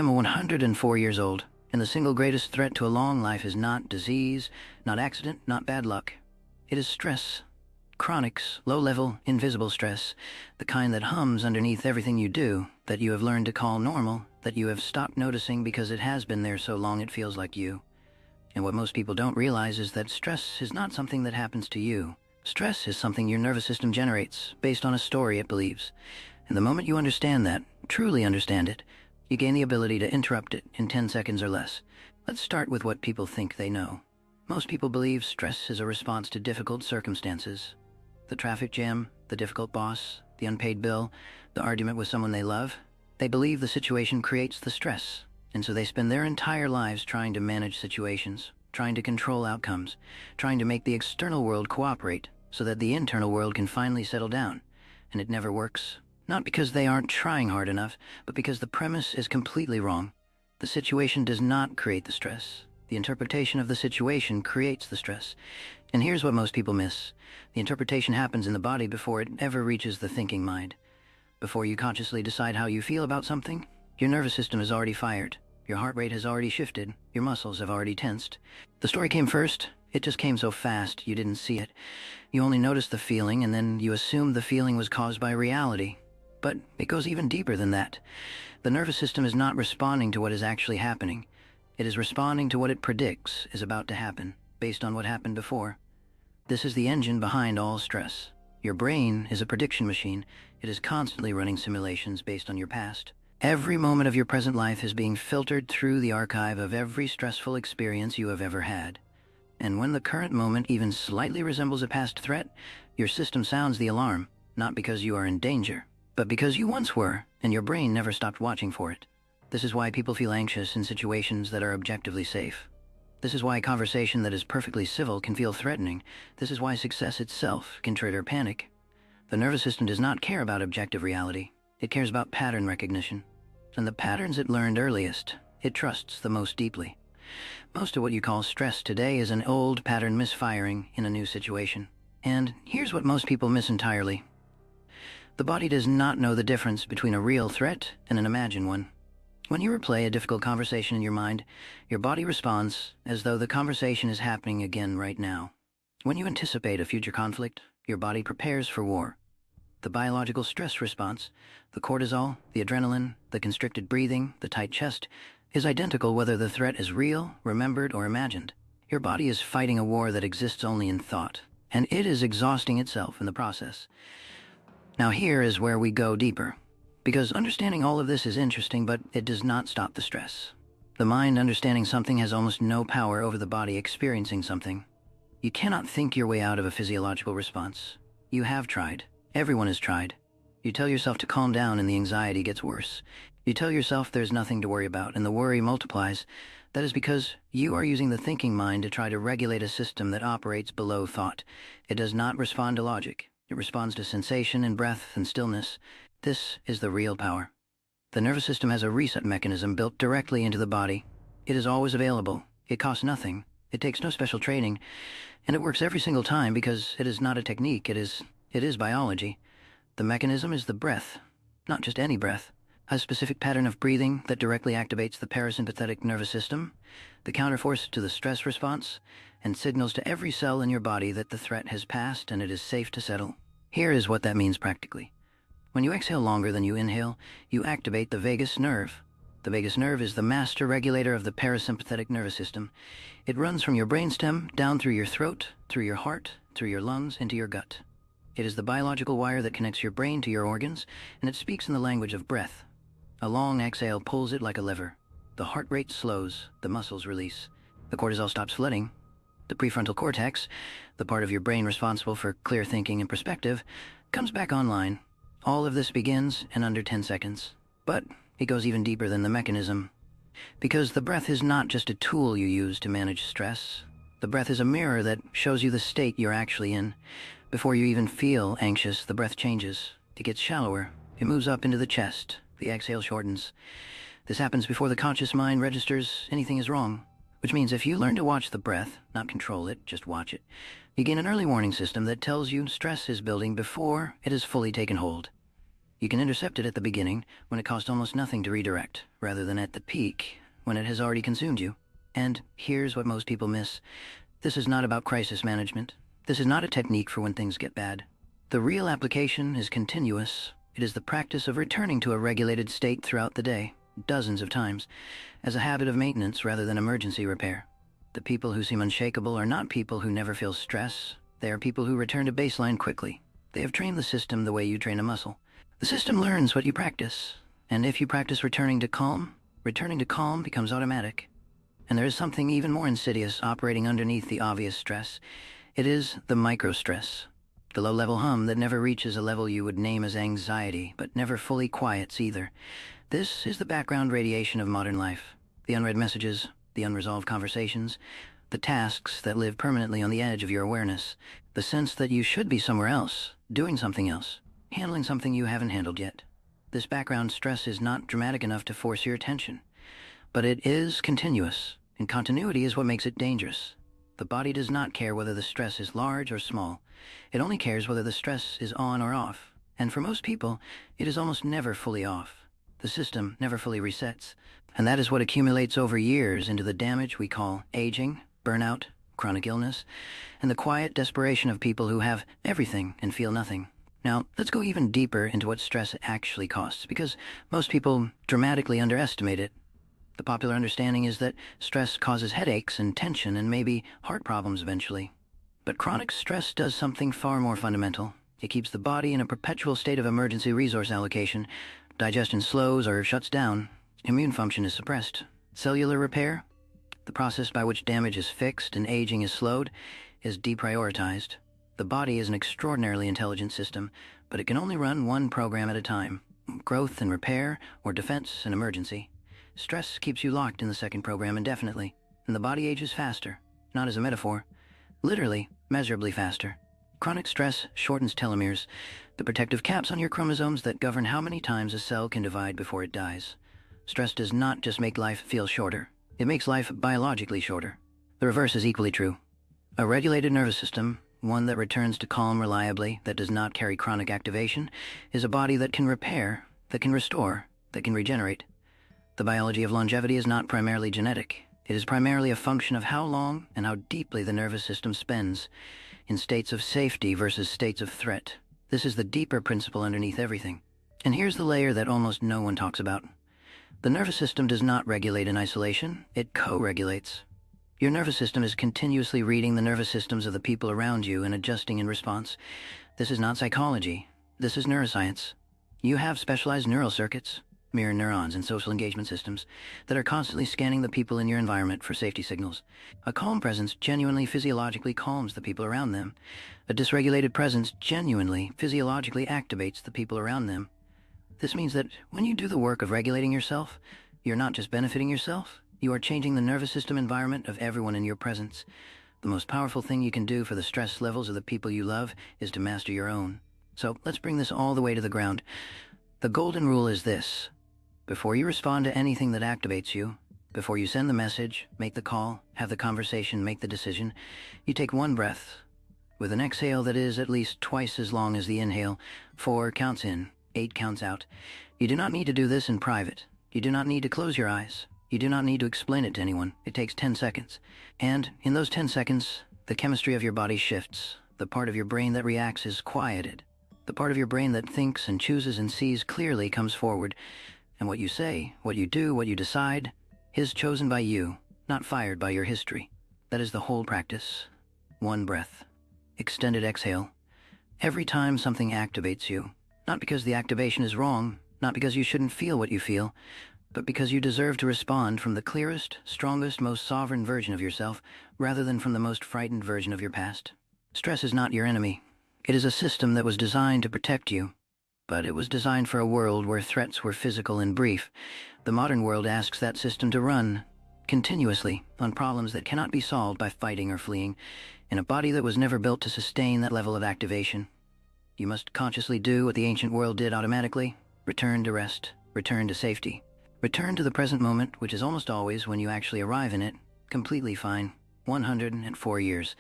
am 104 years old, and the single greatest threat to a long life is not disease, not accident, not bad luck. It is stress. Chronic, low-level, invisible stress, the kind that hums underneath everything you do, that you have learned to call normal, that you have stopped noticing because it has been there so long it feels like you. And what most people don't realize is that stress is not something that happens to you. Stress is something your nervous system generates, based on a story it believes. And the moment you understand that, truly understand it, you gain the ability to interrupt it in 10 seconds or less. Let's start with what people think they know. Most people believe stress is a response to difficult circumstances. The traffic jam, the difficult boss, the unpaid bill, the argument with someone they love. They believe the situation creates the stress, and so they spend their entire lives trying to manage situations, trying to control outcomes, trying to make the external world cooperate so that the internal world can finally settle down. And it never works. Not because they aren't trying hard enough, but because the premise is completely wrong. The situation does not create the stress. The interpretation of the situation creates the stress. And here's what most people miss. The interpretation happens in the body before it ever reaches the thinking mind. Before you consciously decide how you feel about something, your nervous system is already fired. Your heart rate has already shifted. Your muscles have already tensed. The story came first. It just came so fast, you didn't see it. You only noticed the feeling, and then you assumed the feeling was caused by reality. But it goes even deeper than that. The nervous system is not responding to what is actually happening. It is responding to what it predicts is about to happen, based on what happened before. This is the engine behind all stress. Your brain is a prediction machine. It is constantly running simulations based on your past. Every moment of your present life is being filtered through the archive of every stressful experience you have ever had. And when the current moment even slightly resembles a past threat, your system sounds the alarm, not because you are in danger, but because you once were, and your brain never stopped watching for it. This is why people feel anxious in situations that are objectively safe. This is why conversation that is perfectly civil can feel threatening. This is why success itself can trigger panic. The nervous system does not care about objective reality. It cares about pattern recognition. And the patterns it learned earliest, it trusts the most deeply. Most of what you call stress today is an old pattern misfiring in a new situation. And here's what most people miss entirely. The body does not know the difference between a real threat and an imagined one. When you replay a difficult conversation in your mind, your body responds as though the conversation is happening again right now. When you anticipate a future conflict, your body prepares for war. The biological stress response, the cortisol, the adrenaline, the constricted breathing, the tight chest, is identical whether the threat is real, remembered, or imagined. Your body is fighting a war that exists only in thought, and it is exhausting itself in the process. Now here is where we go deeper. Because understanding all of this is interesting, but it does not stop the stress. The mind understanding something has almost no power over the body experiencing something. You cannot think your way out of a physiological response. You have tried. Everyone has tried. You tell yourself to calm down and the anxiety gets worse. You tell yourself there's nothing to worry about and the worry multiplies. That is because you are using the thinking mind to try to regulate a system that operates below thought. It does not respond to logic. It responds to sensation and breath and stillness. This is the real power. The nervous system has a reset mechanism built directly into the body. It is always available. It costs nothing. It takes no special training. And it works every single time because it is not a technique. It is biology. The mechanism is the breath. Not just any breath. A specific pattern of breathing that directly activates the parasympathetic nervous system, the counterforce to the stress response, and signals to every cell in your body that the threat has passed and it is safe to settle. Here is what that means practically. When you exhale longer than you inhale, you activate the vagus nerve. The vagus nerve is the master regulator of the parasympathetic nervous system. It runs from your brainstem down through your throat, through your heart, through your lungs, into your gut. It is the biological wire that connects your brain to your organs, and it speaks in the language of breath. A long exhale pulls it like a lever. The heart rate slows, the muscles release. The cortisol stops flooding. The prefrontal cortex, the part of your brain responsible for clear thinking and perspective, comes back online. All of this begins in under 10 seconds. But it goes even deeper than the mechanism. Because the breath is not just a tool you use to manage stress. The breath is a mirror that shows you the state you're actually in. Before you even feel anxious, the breath changes. It gets shallower. It moves up into the chest. The exhale shortens. This happens before the conscious mind registers anything is wrong. Which means if you learn to watch the breath, not control it, just watch it, you gain an early warning system that tells you stress is building before it has fully taken hold. You can intercept it at the beginning, when it costs almost nothing to redirect, rather than at the peak, when it has already consumed you. And here's what most people miss. This is not about crisis management. This is not a technique for when things get bad. The real application is continuous. It is the practice of returning to a regulated state throughout the day, dozens of times, as a habit of maintenance rather than emergency repair. The people who seem unshakable are not people who never feel stress. They are people who return to baseline quickly. They have trained the system the way you train a muscle. The system learns what you practice, and if you practice returning to calm becomes automatic. And there is something even more insidious operating underneath the obvious stress. It is the micro-stress, the low-level hum that never reaches a level you would name as anxiety, but never fully quiets either. This is the background radiation of modern life. The unread messages, the unresolved conversations, the tasks that live permanently on the edge of your awareness, the sense that you should be somewhere else, doing something else, handling something you haven't handled yet. This background stress is not dramatic enough to force your attention, but it is continuous, and continuity is what makes it dangerous. The body does not care whether the stress is large or small. It only cares whether the stress is on or off, and for most people, it is almost never fully off. The system never fully resets, and that is what accumulates over years into the damage we call aging, burnout, chronic illness, and the quiet desperation of people who have everything and feel nothing. Now, let's go even deeper into what stress actually costs, because most people dramatically underestimate it. The popular understanding is that stress causes headaches and tension and maybe heart problems eventually. But chronic stress does something far more fundamental. It keeps the body in a perpetual state of emergency resource allocation. Digestion slows or shuts down. Immune function is suppressed. Cellular repair, the process by which damage is fixed and aging is slowed, is deprioritized. The body is an extraordinarily intelligent system, but it can only run one program at a time: growth and repair, or defense and emergency. Stress keeps you locked in the second program indefinitely, and the body ages faster, not as a metaphor, literally, measurably faster. Chronic stress shortens telomeres, the protective caps on your chromosomes that govern how many times a cell can divide before it dies. Stress does not just make life feel shorter, it makes life biologically shorter. The reverse is equally true. A regulated nervous system, one that returns to calm reliably, that does not carry chronic activation, is a body that can repair, that can restore, that can regenerate. The biology of longevity is not primarily genetic. It is primarily a function of how long and how deeply the nervous system spends in states of safety versus states of threat. This is the deeper principle underneath everything. And here's the layer that almost no one talks about. The nervous system does not regulate in isolation, it co-regulates. Your nervous system is continuously reading the nervous systems of the people around you and adjusting in response. This is not psychology. This is neuroscience. You have specialized neural circuits, mirror neurons and social engagement systems, that are constantly scanning the people in your environment for safety signals. A calm presence genuinely physiologically calms the people around them. A dysregulated presence genuinely physiologically activates the people around them. This means that when you do the work of regulating yourself, you're not just benefiting yourself, you are changing the nervous system environment of everyone in your presence. The most powerful thing you can do for the stress levels of the people you love is to master your own. So let's bring this all the way to the ground. The golden rule is this: before you respond to anything that activates you, before you send the message, make the call, have the conversation, make the decision, you take one breath. With an exhale that is at least twice as long as the inhale, 4 counts in, 8 counts out. You do not need to do this in private. You do not need to close your eyes. You do not need to explain it to anyone. It takes 10 seconds. And in those 10 seconds, the chemistry of your body shifts. The part of your brain that reacts is quieted. The part of your brain that thinks and chooses and sees clearly comes forward. And what you say, what you do, what you decide, is chosen by you, not fired by your history. That is the whole practice. One breath. Extended exhale. Every time something activates you, not because the activation is wrong, not because you shouldn't feel what you feel, but because you deserve to respond from the clearest, strongest, most sovereign version of yourself, rather than from the most frightened version of your past. Stress is not your enemy. It is a system that was designed to protect you, but it was designed for a world where threats were physical and brief. The modern world asks that system to run continuously on problems that cannot be solved by fighting or fleeing, in a body that was never built to sustain that level of activation. You must consciously do what the ancient world did automatically: return to rest, return to safety. Return to the present moment, which is almost always, when you actually arrive in it, completely fine. 104 years.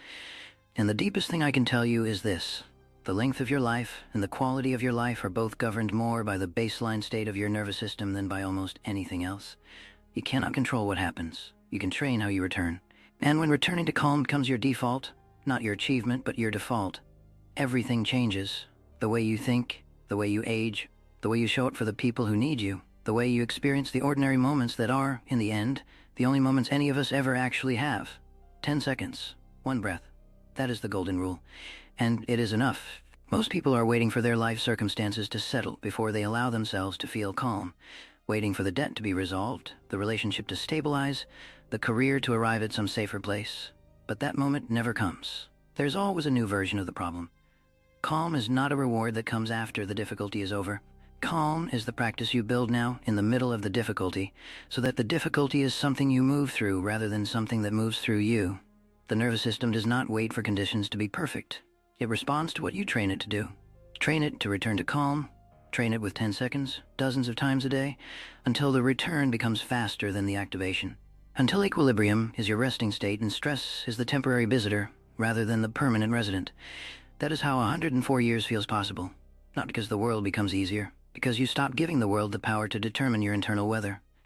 And the deepest thing I can tell you is this: The length of your life and the quality of your life are both governed more by the baseline state of your nervous system than by almost anything else. You cannot control what happens. You can train how you return. And when returning to calm becomes your default, not your achievement, but your default, everything changes. The way you think, the way you age, the way you show up for the people who need you, the way you experience the ordinary moments that are, in the end, the only moments any of us ever actually have. 10 seconds, one breath. That is the golden rule. And it is enough. Most people are waiting for their life circumstances to settle before they allow themselves to feel calm, waiting for the debt to be resolved, the relationship to stabilize, the career to arrive at some safer place. But that moment never comes. There's always a new version of the problem. Calm is not a reward that comes after the difficulty is over. Calm is the practice you build now in the middle of the difficulty, so that the difficulty is something you move through rather than something that moves through you. The nervous system does not wait for conditions to be perfect. It responds to what you train it to do. Train it to return to calm. Train it with 10 seconds, dozens of times a day, until the return becomes faster than the activation. Until equilibrium is your resting state and stress is the temporary visitor rather than the permanent resident. That is how 104 years feels possible. Not because the world becomes easier, because you stop giving the world the power to determine your internal weather.